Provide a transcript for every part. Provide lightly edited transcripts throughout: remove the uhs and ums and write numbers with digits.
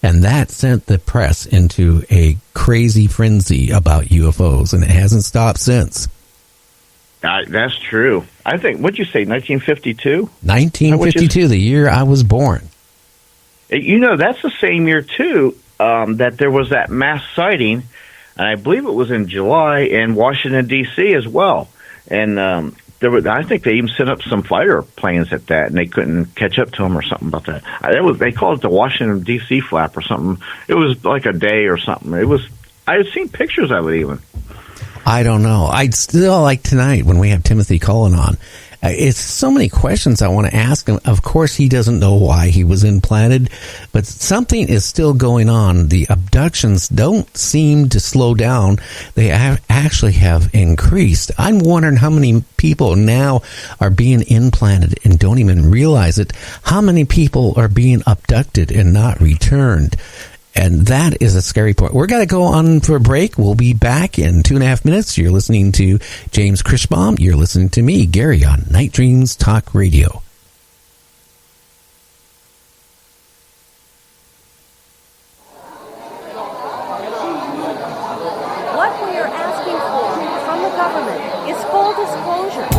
And that sent the press into a crazy frenzy about UFOs, and it hasn't stopped since. That's true. I think, what'd you say, 1952? 1952, the year I was born. You know, that's the same year, too, that there was that mass sighting, and I believe it was in July in Washington, D.C. as well. And I think they even sent up some fighter planes at that, and they couldn't catch up to them or something about that. They called it the Washington, D.C. flap or something. It was like a day or something. I had seen pictures of it even. I don't know. I'd still like tonight when we have Timothy Cullen on. It's so many questions I want to ask him. Of course, he doesn't know why he was implanted, but something is still going on. The abductions don't seem to slow down. They actually have increased. I'm wondering how many people now are being implanted and don't even realize it. How many people are being abducted and not returned? And that is a scary point. We're going to go on for a break. We'll be back in 2.5 minutes. You're listening to James Christbaum. You're listening to me, Gary, on Night Dreams Talk Radio. What we are asking for from the government is full disclosure.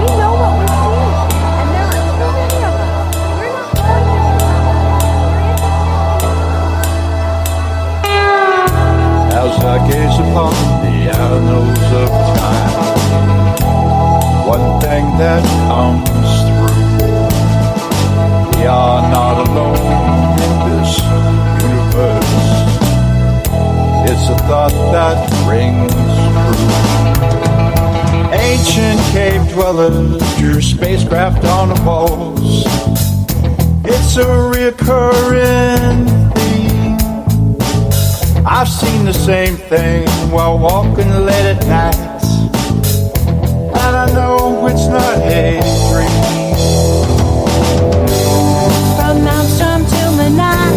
We know what we're seeing, and there are too many of us. We're not going to As I gaze upon the annals of time, one thing that comes through: we are not alone in this universe. It's a thought that rings true. Ancient cave dwellers drew spacecraft on the walls. It's a recurring theme. I've seen the same thing while walking late at night, and I know it's not a dream. From Maelstrom to Manat,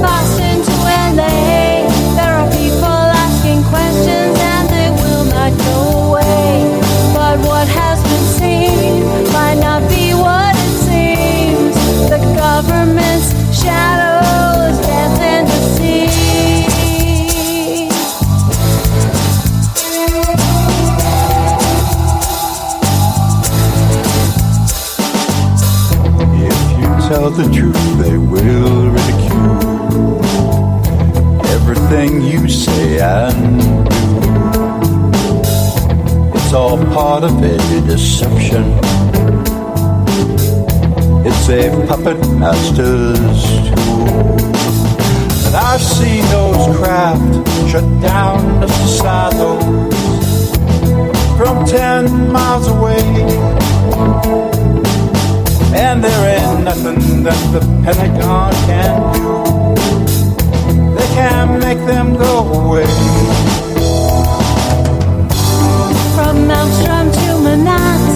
Boston to LA, there are people asking questions and they will not go away. But what has been seen might not be what it seems. The government's shadows dance in the sea. Tell the truth, they will ridicule everything you say and do. It's all part of a deception. It's a puppet master's tool. And I've seen those craft shut down the silos from 10 miles away. And there ain't nothing that the Pentagon can do. They can't make them go away. From Maelstrom to Manat,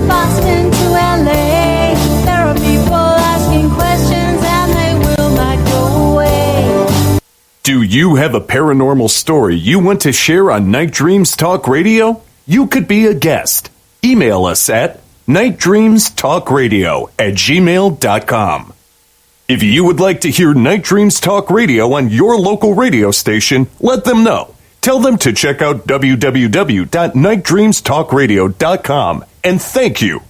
Boston to LA, there are people asking questions and they will not go away. Do you have a paranormal story you want to share on Night Dreams Talk Radio? You could be a guest. Email us at nightdreamstalkradio@gmail.com. If you would like to hear Night Dreams Talk Radio on your local radio station, let them know. Tell them to check out www.nightdreamstalkradio.com, and thank you.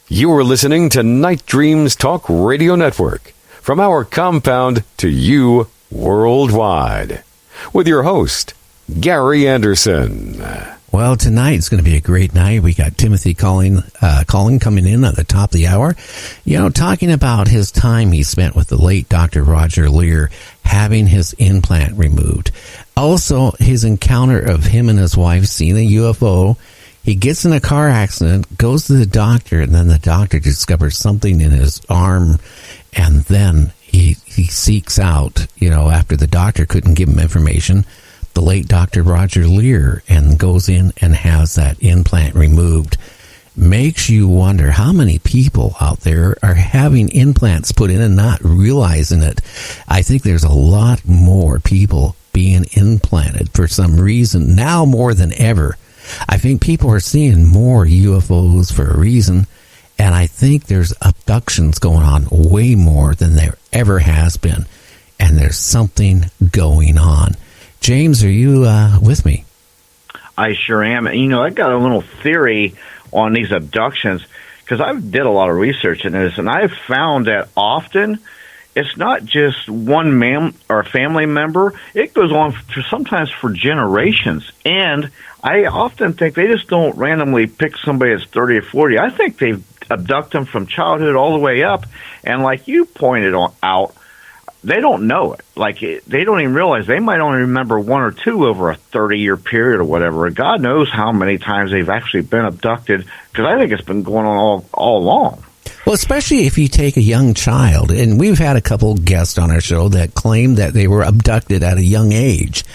You're listening to Night Dreams Talk Radio Network, from our compound to you worldwide, with your host, Gary Anderson. Well, tonight's going to be a great night. We got Timothy Cullen coming in at the top of the hour, talking about his time he spent with the late Dr. Roger Leir having his implant removed. Also, his encounter of him and his wife seeing a UFO. He gets in a car accident, goes to the doctor, and then the doctor discovers something in his arm, and then he seeks out, after the doctor couldn't give him information, the late Dr. Roger Leir, and goes in and has that implant removed. Makes you wonder how many people out there are having implants put in and not realizing it. I think there's a lot more people being implanted for some reason now more than ever. I think people are seeing more UFOs for a reason, and I think there's abductions going on way more than there ever has been. And there's something going on. James, are you with me? I sure am. You know, I got a little theory on these abductions because I did a lot of research in this, and I've found that often it's not just one man or family member. It goes on sometimes for generations. And I often think they just don't randomly pick somebody that's 30 or 40. I think they abduct them from childhood all the way up. And like you pointed out, they don't know it. Like, they don't even realize. They might only remember one or two over a 30-year period or whatever. God knows how many times they've actually been abducted, because I think it's been going on all along. Well, especially if you take a young child, and we've had a couple guests on our show that claim that they were abducted at a young age,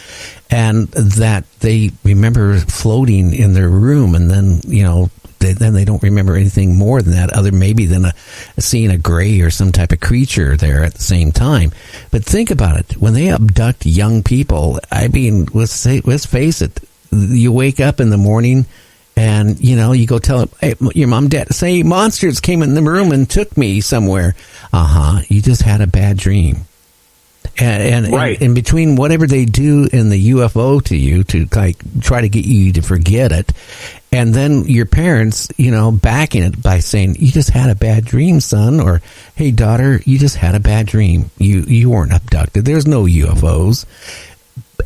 and that they remember floating in their room, and then, you know, then they don't remember anything more than that, other maybe than seeing a gray or some type of creature there at the same time. But think about it. When they abduct young people, I mean, let's face it, you wake up in the morning and, you know, you go tell hey, your mom, dad, say monsters came in the room and took me somewhere. You just had a bad dream. And right. And between whatever they do in the UFO to you to like try to get you to forget it, and then your parents, you know, backing it by saying, you just had a bad dream, son, or, hey, daughter, you just had a bad dream. You weren't abducted. There's no UFOs.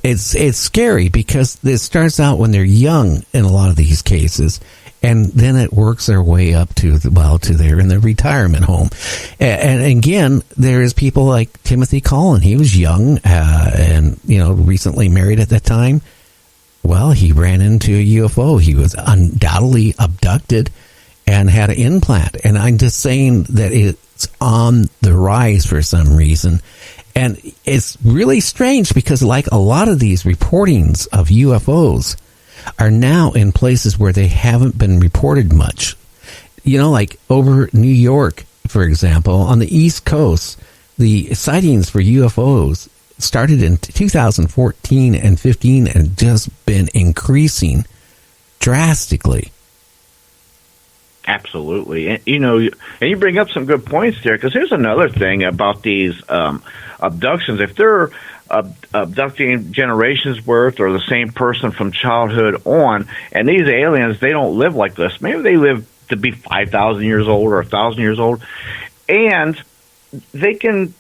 It's scary because it starts out when they're young in a lot of these cases, and then it works their way up to they're in the retirement home. And again, there's people like Timothy Cullen. He was young and, you know, recently married at that time. Well, he ran into a UFO. He was undoubtedly abducted and had an implant. And I'm just saying that it's on the rise for some reason. And it's really strange because, like, a lot of these reportings of UFOs are now in places where they haven't been reported much. You know, like over New York, for example, on the East Coast, the sightings for UFOs started in 2014 and 15 and just been increasing drastically. Absolutely. And, you know, and you bring up some good points there, because here's another thing about these abductions. If they're abducting generations worth or the same person from childhood on, and these aliens, they don't live like this. Maybe they live to be 5,000 years old or 1,000 years old, and they can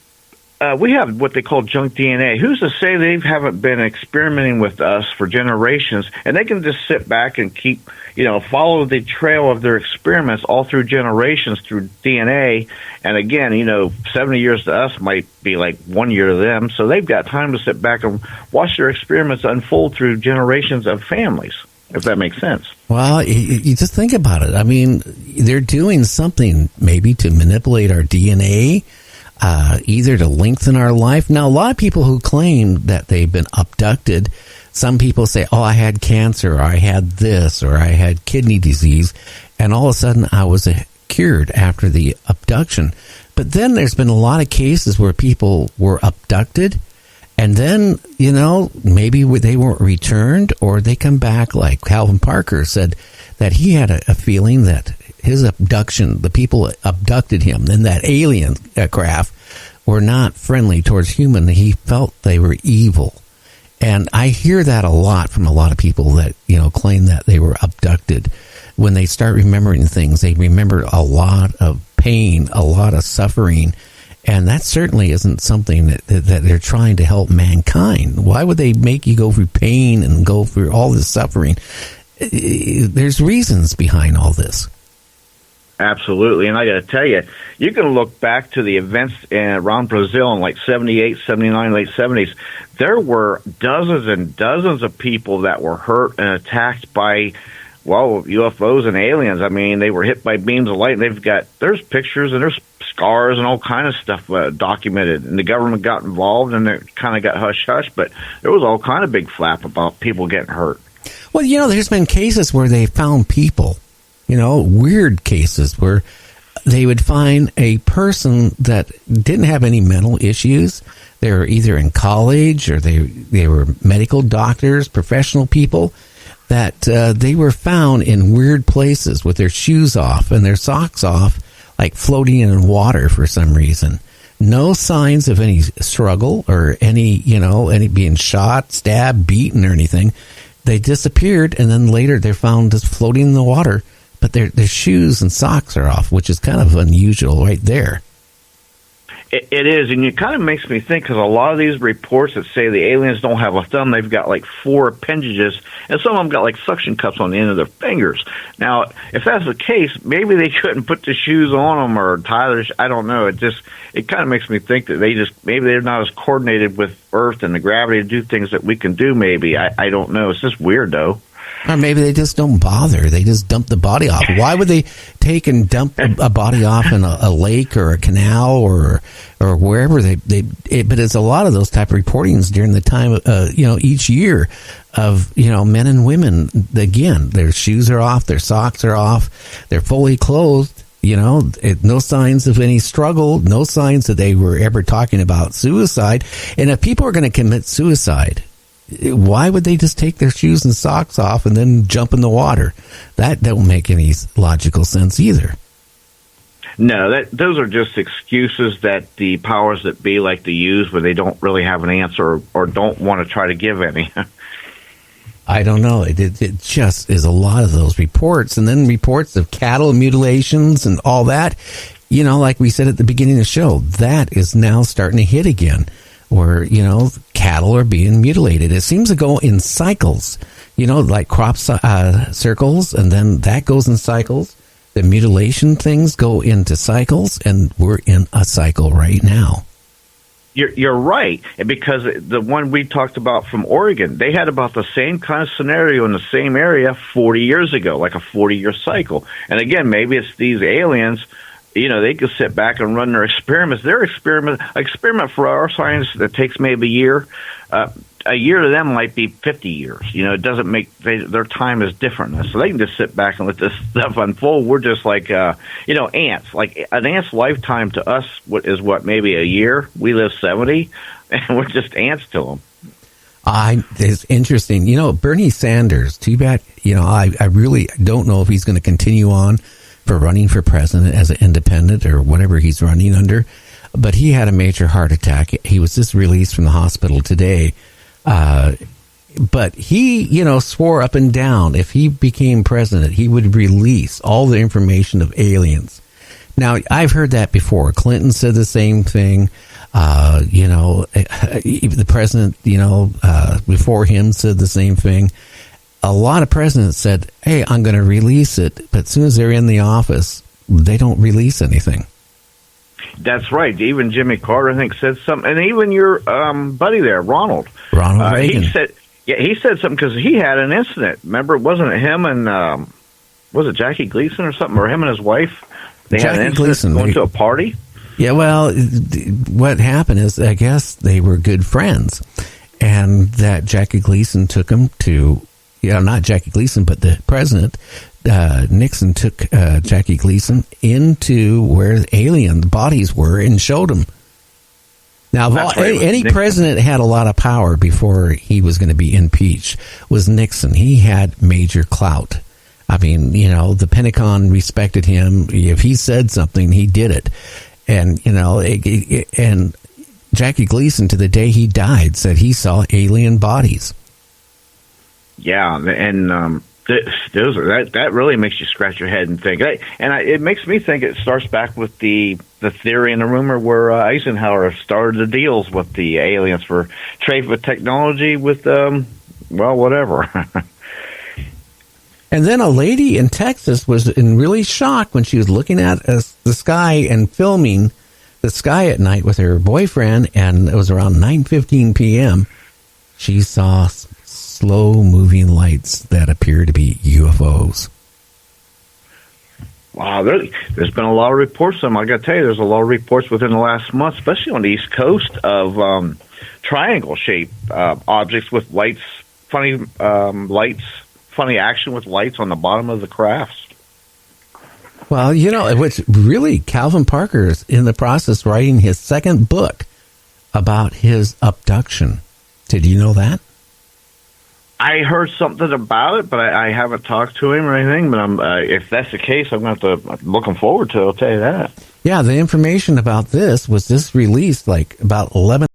we have what they call junk DNA. Who's to say they haven't been experimenting with us for generations, and they can just sit back and keep, you know, follow the trail of their experiments all through generations through DNA. And again, you know, 70 years to us might be like 1 year to them. So they've got time to sit back and watch their experiments unfold through generations of families, if that makes sense. Well, you just think about it. I mean, they're doing something maybe to manipulate our DNA, either to lengthen our life. Now, a lot of people who claim that they've been abducted, some people say, oh, I had cancer, or I had this, or I had kidney disease, and all of a sudden I was cured after the abduction. But then there's been a lot of cases where people were abducted, and then, you know, maybe they weren't returned, or they come back, like Calvin Parker said that he had a feeling that his abduction, the people abducted him, and that alien craft were not friendly towards human. He felt they were evil. And I hear that a lot from a lot of people that, you know, claim that they were abducted. When they start remembering things, they remember a lot of pain, a lot of suffering. And that certainly isn't something that they're trying to help mankind. Why would they make you go through pain and go through all this suffering? There's reasons behind all this. Absolutely. And I got to tell you, you can look back to the events around Brazil in like 78, 79, late 70s. There were dozens and dozens of people that were hurt and attacked by, well, UFOs and aliens. I mean, they were hit by beams of light. There's pictures and there's scars and all kind of stuff documented. And the government got involved, and it kind of got hush-hush. But there was all kind of big flap about people getting hurt. Well, you know, there's been cases where they found people, you know, weird cases where they would find a person that didn't have any mental issues. They were either in college or they were medical doctors, professional people, that they were found in weird places with their shoes off and their socks off, like floating in water for some reason. No signs of any struggle or any being shot, stabbed, beaten, or anything. They disappeared, and then later they're found just floating in the water, but their shoes and socks are off, which is kind of unusual right there. It is, and it kind of makes me think, because a lot of these reports that say the aliens don't have a thumb, they've got like 4 appendages, and some of them got like suction cups on the end of their fingers. Now, if that's the case, maybe they couldn't put the shoes on them or tie their I don't know. It kind of makes me think that maybe they're not as coordinated with Earth and the gravity to do things that we can do, maybe. I don't know. It's just weird, though. Or maybe they just don't bother. They just dump the body off. Why would they take and dump a body off in a lake or a canal or wherever but it's a lot of those type of reportings during the time, each year of, men and women. Again, their shoes are off, their socks are off, they're fully clothed, no signs of any struggle, no signs that they were ever talking about suicide. And if people are going to commit suicide, why would they just take their shoes and socks off and then jump in the water? That don't make any logical sense either. No, those are just excuses that the powers that be like to use when they don't really have an answer or don't want to try to give any. I don't know. It just is a lot of those reports, and then reports of cattle mutilations and all that. Like we said at the beginning of the show, that is now starting to hit again. Where, cattle are being mutilated. It seems to go in cycles, like crop circles, and then that goes in cycles. The mutilation things go into cycles, and we're in a cycle right now. You're right, because the one we talked about from Oregon, they had about the same kind of scenario in the same area 40 years ago, like a 40-year cycle. And again, maybe it's these aliens. They could sit back and run their experiments. Their experiment for our science that takes maybe a year. A year to them might be 50 years. It doesn't make their time is different. So they can just sit back and let this stuff unfold. We're just like, ants. Like an ant's lifetime to us is maybe a year. We live 70, and we're just ants to them. It's interesting. Bernie Sanders, too bad. I really don't know if he's going to continue on for running for president as an independent or whatever he's running under. But he had a major heart attack. He was just released from the hospital today. But he, swore up and down if he became president, he would release all the information of aliens. Now, I've heard that before. Clinton said the same thing. The president, before him said the same thing. A lot of presidents said, hey, I'm going to release it. But as soon as they're in the office, they don't release anything. That's right. Even Jimmy Carter, I think, said something. And even your buddy there, Ronald Reagan. He said something because he had an incident. Remember, wasn't it him and, was it Jackie Gleason or something? Or him and his wife? They had an incident going to a party? Yeah, well, what happened is, I guess they were good friends. And that Jackie Gleason took him to... not Jackie Gleason, but the president, Nixon, took Jackie Gleason into where the alien bodies were and showed him. Now, any president had a lot of power before he was going to be impeached was Nixon. He had major clout. I mean, the Pentagon respected him. If he said something, he did it. And, and Jackie Gleason, to the day he died, said he saw alien bodies. Yeah, and that really makes you scratch your head and think. It makes me think it starts back with the theory and the rumor where Eisenhower started the deals with the aliens for trade with technology with, whatever. And then a lady in Texas was in really shock when she was looking at the sky and filming the sky at night with her boyfriend, and it was around 9:15 p.m. She saw slow-moving lights that appear to be UFOs. Wow, there's been a lot of reports. I got to tell you, there's a lot of reports within the last month, especially on the East Coast, of triangle-shaped objects with lights, funny action with lights on the bottom of the crafts. Well, what's really, Calvin Parker is in the process of writing his second book about his abduction. Did you know that? I heard something about it, but I haven't talked to him or anything. But if that's the case, I'm looking forward to it. I'll tell you that. Yeah, the information about this was released like about 11